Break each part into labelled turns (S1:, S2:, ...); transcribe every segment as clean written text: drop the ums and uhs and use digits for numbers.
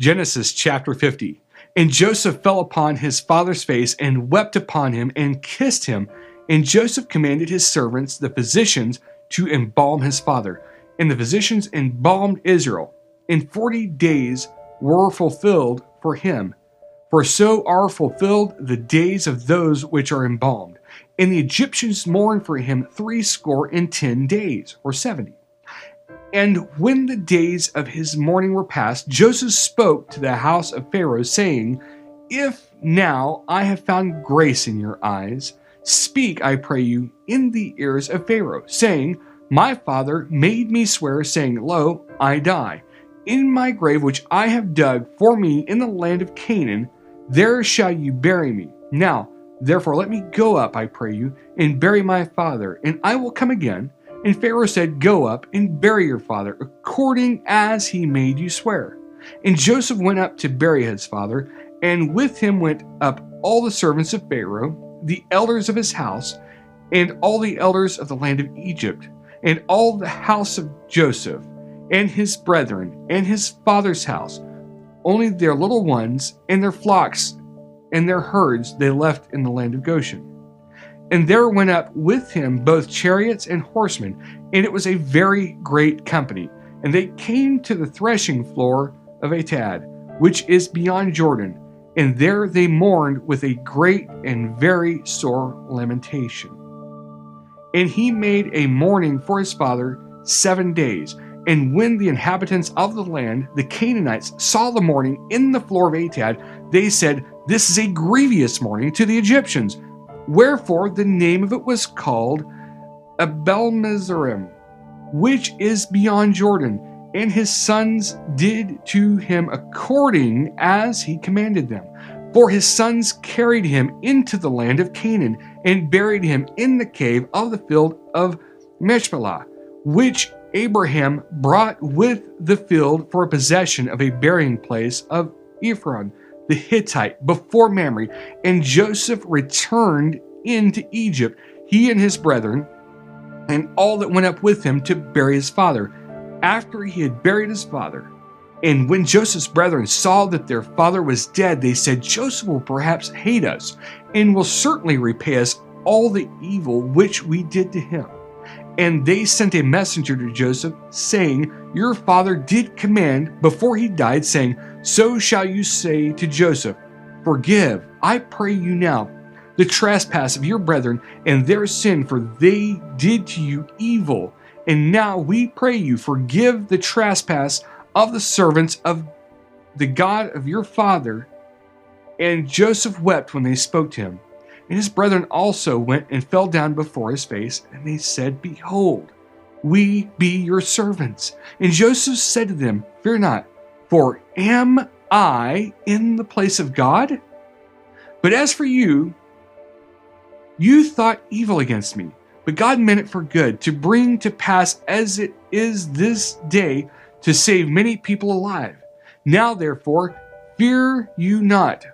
S1: Genesis chapter 50. And Joseph fell upon his father's face and wept upon him and kissed him. And Joseph commanded his servants, the physicians, to embalm his father. And the physicians embalmed Israel. And 40 days were fulfilled for him. For so are fulfilled the days of those which are embalmed. And the Egyptians mourned for him 70 days, or 70. And when the days of his mourning were past, Joseph spoke to the house of Pharaoh, saying, If now I have found grace in your eyes, speak, I pray you, in the ears of Pharaoh, saying, My father made me swear, saying, Lo, I die. In my grave which I have dug for me in the land of Canaan, there shall you bury me. Now, therefore, let me go up, I pray you, and bury my father, and I will come again. And Pharaoh said, Go up and bury your father, according as he made you swear. And Joseph went up to bury his father, and with him went up all the servants of Pharaoh, the elders of his house, and all the elders of the land of Egypt, and all the house of Joseph, and his brethren, and his father's house. Only their little ones, and their flocks, and their herds they left in the land of Goshen. And there went up with him both chariots and horsemen, and it was a very great company. And they came to the threshing floor of Atad, which is beyond Jordan, and there they mourned with a great and very sore lamentation. And he made a mourning for his father 7 days. And when the inhabitants of the land, the Canaanites, saw the mourning in the floor of Atad, they said, This is a grievous mourning to the Egyptians. Wherefore the name of it was called Abel-Mizraim, which is beyond Jordan. And his sons did to him according as he commanded them. For his sons carried him into the land of Canaan, and buried him in the cave of the field of Machpelah, which Abraham brought with the field for a possession of a burying place of Ephron the Hittite before Mamre. And Joseph returned into Egypt, he and his brethren, and all that went up with him to bury his father, after he had buried his father. And when Joseph's brethren saw that their father was dead, they said, Joseph will perhaps hate us, and will certainly repay us all the evil which we did to him. And they sent a messenger to Joseph, saying, Your father did command before he died, saying, So shall you say to Joseph, Forgive, I pray you now, the trespass of your brethren and their sin, for they did to you evil. And now we pray you, forgive the trespass of the servants of the God of your father. And Joseph wept when they spoke to him. And his brethren also went and fell down before his face, and they said, Behold, we be your servants. And Joseph said to them, Fear not, for am I in the place of God? But as for you, you thought evil against me, but God meant it for good, to bring to pass as it is this day, to save many people alive. Now therefore, fear you not.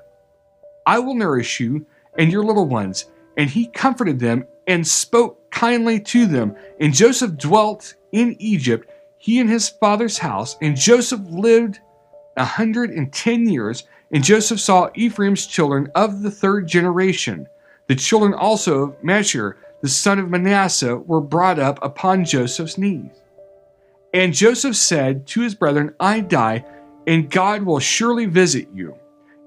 S1: I will nourish you and your little ones. And he comforted them and spoke kindly to them. And Joseph dwelt in Egypt, he and his father's house. And Joseph lived 110 years. And Joseph saw Ephraim's children of the third generation. The children also of Machir, the son of Manasseh, were brought up upon Joseph's knees. And Joseph said to his brethren, I die, and God will surely visit you,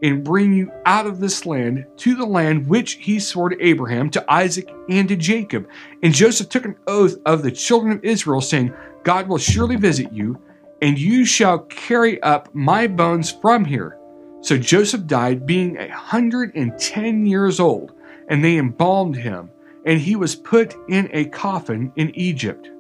S1: and bring you out of this land to the land which he swore to Abraham, to Isaac, and to Jacob. And Joseph took an oath of the children of Israel, saying, God will surely visit you, and you shall carry up my bones from here. So Joseph died, being 110 years old, and they embalmed him, and he was put in a coffin in Egypt.